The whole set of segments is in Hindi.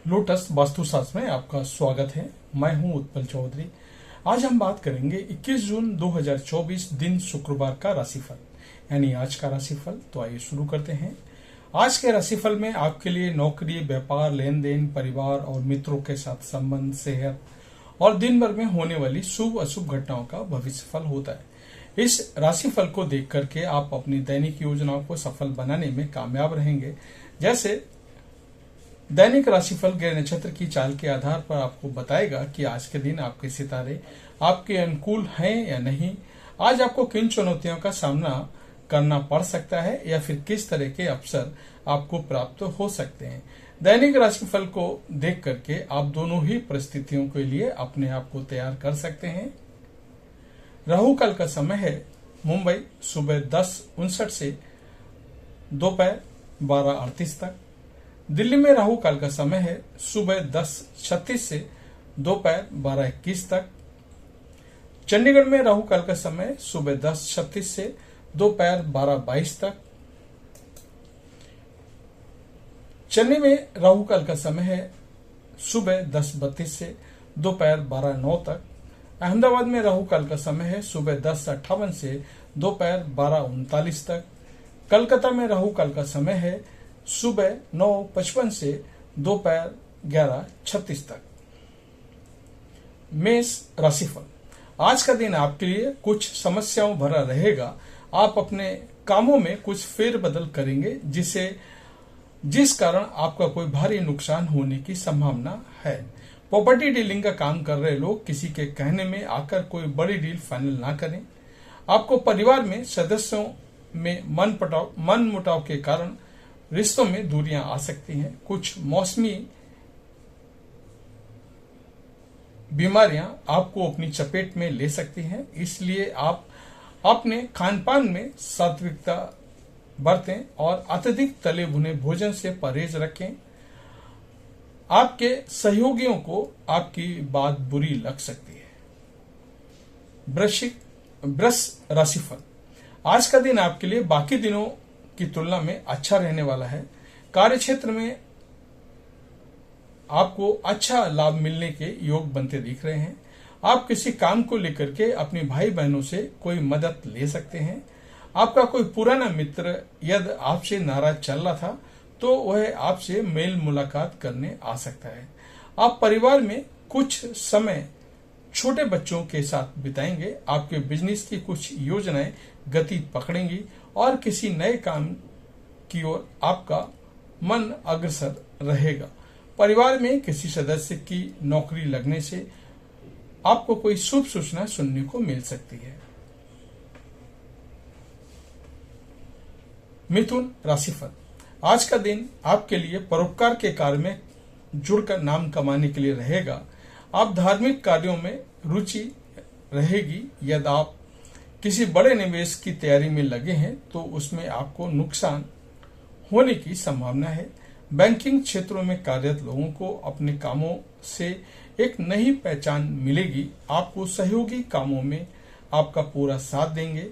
लोटस वास्तुशास्त्र में आपका स्वागत है। मैं हूं उत्पल चौधरी। आज हम बात करेंगे 21 जून 2024 दिन शुक्रवार का राशिफल, यानी आज का राशिफल। तो आइए शुरू करते हैं। आज के राशिफल में आपके लिए नौकरी, व्यापार, लेन देन, परिवार और मित्रों के साथ संबंध, सेहत और दिन भर में होने वाली शुभ अशुभ घटनाओं का भविष्यफल होता है। इस राशिफल को देख करके आप अपनी दैनिक योजनाओं को सफल बनाने में कामयाब रहेंगे। जैसे दैनिक राशिफल ग्रह नक्षत्र की चाल के आधार पर आपको बताएगा कि आज के दिन आपके सितारे आपके अनुकूल हैं या नहीं। आज आपको किन चुनौतियों का सामना करना पड़ सकता है या फिर किस तरह के अवसर आपको प्राप्त हो सकते हैं। दैनिक राशिफल को देख करके आप दोनों ही परिस्थितियों के लिए अपने आप को तैयार कर सकते हैं। राहु काल का समय है मुंबई सुबह 10:59 से दोपहर 12:38 तक। दिल्ली में राहु काल का समय है सुबह 10:36 से दोपहर 12:21 तक। चंडीगढ़ में राहु काल का समय सुबह 10:36 से दोपहर 12:22 तक। चेन्नई में राहु काल का समय है सुबह 10:32 से दोपहर 12:09 तक। अहमदाबाद में राहु काल का समय है सुबह 10:58 से दोपहर 12:39 तक। कलकत्ता में राहु काल का समय है सुबह 9:55 से दोपहर 11:36 तक। मेष राशिफल, आज का दिन आपके लिए कुछ समस्याओं भरा रहेगा। आप अपने कामों में कुछ फेरबदल करेंगे जिस कारण आपका कोई भारी नुकसान होने की संभावना है। प्रॉपर्टी डीलिंग का काम कर रहे लोग किसी के कहने में आकर कोई बड़ी डील फाइनल ना करें। आपको परिवार में सदस्यों में मन मुटाव के कारण रिश्तों में दूरियां आ सकती हैं। कुछ मौसमी बीमारियां आपको अपनी चपेट में ले सकती हैं, इसलिए आप अपने खान पान में सात्विकता बरतें और अत्यधिक तले भुने भोजन से परहेज रखें। आपके सहयोगियों को आपकी बात बुरी लग सकती है। वृष राशिफल, आज का दिन आपके लिए बाकी दिनों की तुलना में अच्छा रहने वाला है। कार्य क्षेत्र में आपको अच्छा लाभ मिलने के योग बनते दिख रहे हैं। आप किसी काम को लेकर के अपने भाई बहनों से कोई मदद ले सकते हैं। आपका कोई पुराना मित्र यदि आपसे नाराज चल रहा था तो वह आपसे मेल मुलाकात करने आ सकता है। आप परिवार में कुछ समय छोटे बच्चों के साथ बिताएंगे। आपके बिजनेस की कुछ योजनाएं गति पकड़ेंगी और किसी नए काम की ओर आपका मन अग्रसर रहेगा। परिवार में किसी सदस्य की नौकरी लगने से आपको कोई शुभ सूचना सुनने को मिल सकती है। मिथुन राशिफल, आज का दिन आपके लिए परोपकार के कार्य में जुड़कर नाम कमाने के लिए रहेगा। आप धार्मिक कार्यों में रुचि रहेगी। यदि आप किसी बड़े निवेश की तैयारी में लगे हैं तो उसमें आपको नुकसान होने की संभावना है। बैंकिंग क्षेत्रों में कार्यरत लोगों को अपने कामों से एक नई पहचान मिलेगी। आपको सहयोगी कामों में आपका पूरा साथ देंगे,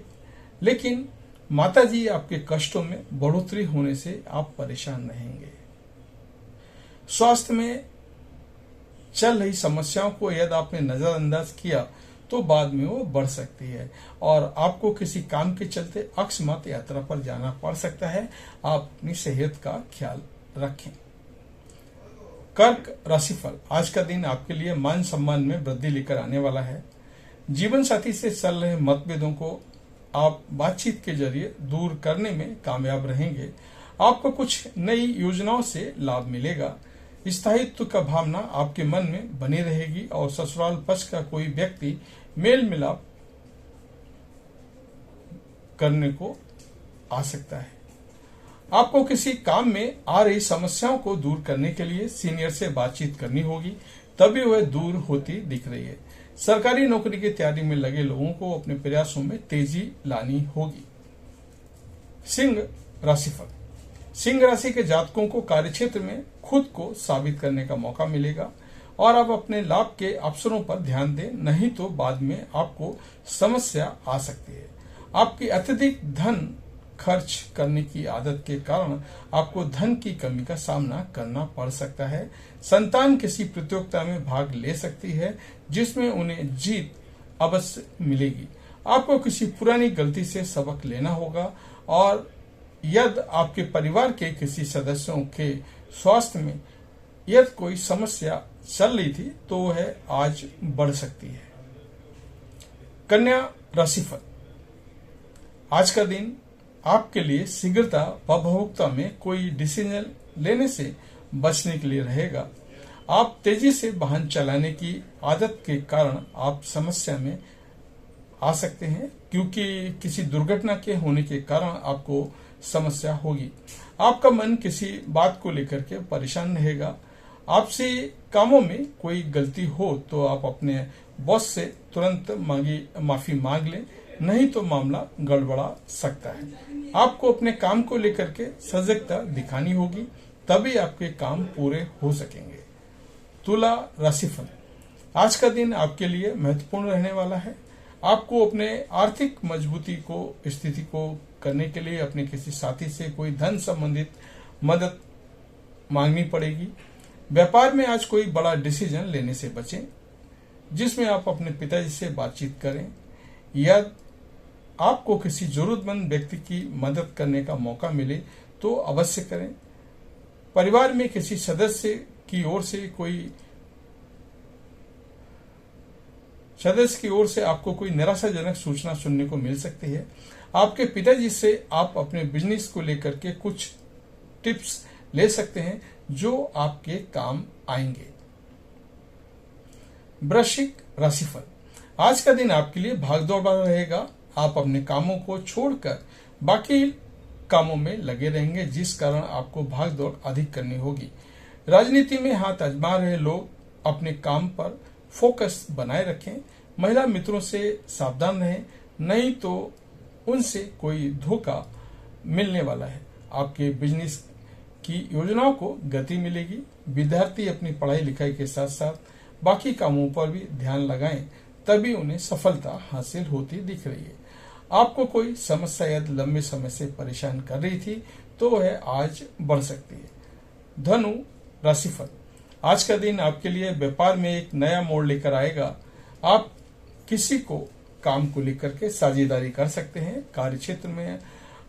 लेकिन माताजी आपके कष्टों में बढ़ोतरी होने से आप परेशान रहेंगे। स्वास्थ्य में चल रही समस्याओं को यदि आपने नजरअंदाज किया तो बाद में वो बढ़ सकती है और आपको किसी काम के चलते अकस्मात यात्रा पर जाना पड़ सकता है। आप अपनी सेहत का ख्याल रखें। कर्क राशिफल, आज का दिन आपके लिए मान सम्मान में वृद्धि लेकर आने वाला है। जीवन साथी से चल रहे मतभेदों को आप बातचीत के जरिए दूर करने में कामयाब रहेंगे। आपको कुछ नई योजनाओं से लाभ मिलेगा। स्थायित्व का भावना आपके मन में बनी रहेगी और ससुराल पक्ष का कोई व्यक्ति मेल मिलाप करने को आ सकता है। आपको किसी काम में आ रही समस्याओं को दूर करने के लिए सीनियर से बातचीत करनी होगी, तभी वह दूर होती दिख रही है। सरकारी नौकरी की तैयारी में लगे लोगों को अपने प्रयासों में तेजी लानी होगी। सिंह राशिफल, सिंह राशि के जातकों को कार्यक्षेत्र में खुद को साबित करने का मौका मिलेगा और आप अपने लाभ के अवसरों पर ध्यान दें, नहीं तो बाद में आपको समस्या आ सकती है। आपकी अत्यधिक धन खर्च करने की आदत के कारण आपको धन की कमी का सामना करना पड़ सकता है। संतान किसी प्रतियोगिता में भाग ले सकती है जिसमें उन्हें जीत अवश्य मिलेगी। आपको किसी पुरानी गलती से सबक लेना होगा और यदि आपके परिवार के किसी सदस्यों के स्वास्थ्य में यदि कोई समस्या चल रही थी तो वह आज बढ़ सकती है। कन्या राशिफल, आज का दिन आपके लिए शीघ्रता व भावुकता में कोई डिसीजन लेने से बचने के लिए रहेगा। आप तेजी से वाहन चलाने की आदत के कारण आप समस्या में आ सकते हैं, क्योंकि किसी दुर्घटना के होने के कारण आपको समस्या होगी। आपका मन किसी बात को लेकर के परेशान रहेगा। आपसे कामों में कोई गलती हो तो आप अपने बॉस से तुरंत माफी मांग लें, नहीं तो मामला गड़बड़ा सकता है। आपको अपने काम को लेकर के सजगता दिखानी होगी, तभी आपके काम पूरे हो सकेंगे। तुला राशिफल, आज का दिन आपके लिए महत्वपूर्ण रहने वाला है। आपको अपने आर्थिक मजबूती को स्थिति को करने के लिए अपने किसी साथी से कोई धन संबंधित मदद मांगनी पड़ेगी। व्यापार में आज कोई बड़ा डिसीजन लेने से बचें जिसमें आप अपने पिताजी से बातचीत करें या आपको किसी जरूरतमंद व्यक्ति की मदद करने का मौका मिले तो अवश्य करें। परिवार में किसी सदस्य की ओर से आपको कोई निराशाजनक सूचना सुनने को मिल सकती है। आपके पिताजी से आप अपने बिजनेस को लेकर के कुछ टिप्स ले सकते हैं जो आपके काम आएंगे। वृश्चिक राशिफल, आज का दिन आपके लिए भागदौड़ वाला रहेगा। आप अपने कामों को छोड़कर बाकी कामों में लगे रहेंगे, जिस कारण आपको भागदौड़ अधिक करनी होगी। राजनीति में हाथ आजमा रहे लोग अपने काम पर फोकस बनाए रखें। महिला मित्रों से सावधान रहें, नहीं तो उनसे कोई धोखा मिलने वाला है। आपके बिजनेस की योजनाओं को गति मिलेगी। विद्यार्थी अपनी पढ़ाई लिखाई के साथ साथ बाकी कामों पर भी ध्यान लगाएं, तभी उन्हें सफलता हासिल होती दिख रही है। आपको कोई समस्या यदि लंबे समय से परेशान कर रही थी तो वह आज बढ़ सकती है। धनु राशिफल, आज का दिन आपके लिए व्यापार में एक नया मोड़ लेकर आएगा। आप किसी को काम को लेकर के साझेदारी कर सकते हैं। कार्य क्षेत्र में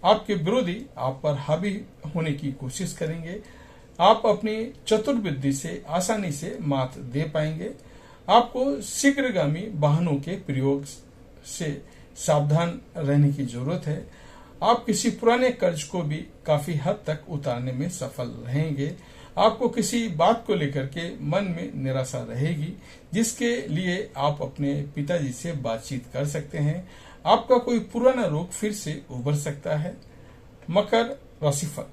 आपके विरोधी आप पर हावी होने की कोशिश करेंगे। आप अपनी चतुर्बुद्धि से आसानी से मात दे पाएंगे। आपको शीघ्रगामी वाहनों के प्रयोग से सावधान रहने की जरूरत है। आप किसी पुराने कर्ज को भी काफी हद तक उतारने में सफल रहेंगे। आपको किसी बात को लेकर के मन में निराशा रहेगी, जिसके लिए आप अपने पिताजी से बातचीत कर सकते हैं। आपका कोई पुराना रोग फिर से उभर सकता है। मकर राशिफल,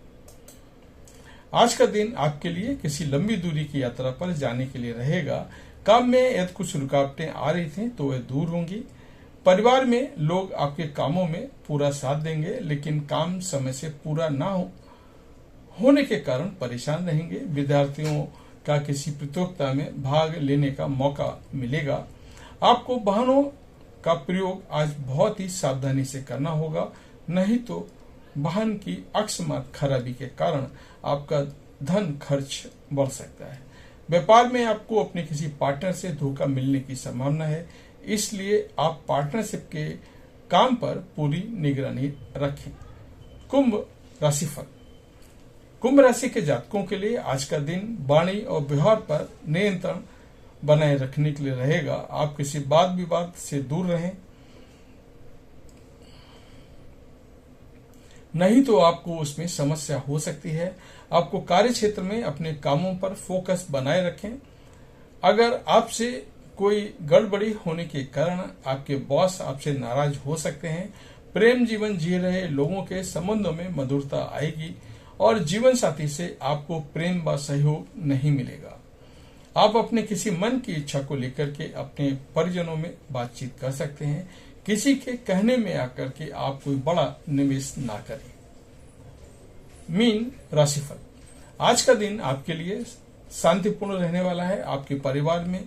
आज का दिन आपके लिए किसी लंबी दूरी की यात्रा पर जाने के लिए रहेगा। काम में यदि कुछ रुकावटें आ रही थी तो वे दूर होंगी। परिवार में लोग आपके कामों में पूरा साथ देंगे, लेकिन काम समय से पूरा ना होने के कारण परेशान रहेंगे। विद्यार्थियों का किसी प्रतियोगिता में भाग लेने का मौका मिलेगा। आपको वाहनों का प्रयोग आज बहुत ही सावधानी से करना होगा, नहीं तो वाहन की अकस्मात खराबी के कारण आपका धन खर्च बढ़ सकता है। व्यापार में आपको अपने किसी पार्टनर से धोखा मिलने की संभावना है, इसलिए आप पार्टनरशिप के काम पर पूरी निगरानी रखें। कुंभ राशिफल, कुंभ राशि के जातकों के लिए आज का दिन वाणी और व्यवहार पर नियंत्रण बनाए रखने के लिए रहेगा। आप किसी वाद विवाद से दूर रहें, नहीं तो आपको उसमें समस्या हो सकती है। आपको कार्य क्षेत्र में अपने कामों पर फोकस बनाए रखें। अगर आपसे कोई गड़बड़ी होने के कारण आपके बॉस आपसे नाराज हो सकते हैं। प्रेम जीवन जी रहे लोगों के संबंधों में मधुरता आएगी और जीवन साथी से आपको प्रेम व सहयोग नहीं मिलेगा। आप अपने किसी मन की इच्छा को लेकर के अपने परिजनों में बातचीत कर सकते हैं। किसी के कहने में आकर के आप कोई बड़ा निवेश ना करें। मीन राशिफल, आज का दिन आपके लिए शांतिपूर्ण रहने वाला है। आपके परिवार में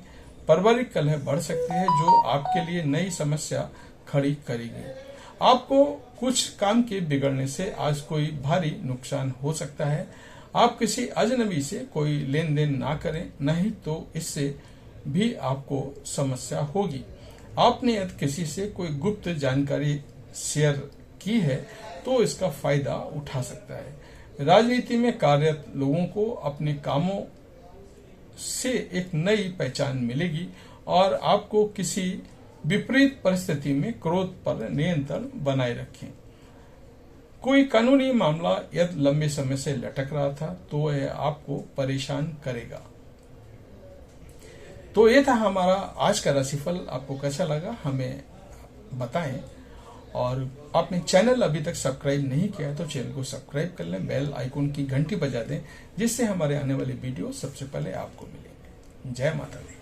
पारिवारिक कलह बढ़ सकती है, जो आपके लिए नई समस्या खड़ी करेगी। आपको कुछ काम के बिगड़ने से आज कोई भारी नुकसान हो सकता है। आप किसी अजनबी से कोई लेन देन ना करें, नहीं तो इससे भी आपको समस्या होगी। आपने यदि किसी से कोई गुप्त जानकारी शेयर की है तो इसका फायदा उठा सकता है। राजनीति में कार्यरत लोगों को अपने कामों से एक नई पहचान मिलेगी और आपको किसी विपरीत परिस्थिति में क्रोध पर नियंत्रण बनाए रखें। कोई कानूनी मामला यदि लंबे समय से लटक रहा था तो यह आपको परेशान करेगा। तो ये था हमारा आज का राशिफल। आपको कैसा लगा हमें बताएं, और आपने चैनल अभी तक सब्सक्राइब नहीं किया है तो चैनल को सब्सक्राइब कर लें, बेल आइकन की घंटी बजा दें, जिससे हमारे आने वाली वीडियो सबसे पहले आपको मिलेंगे। जय माता दी।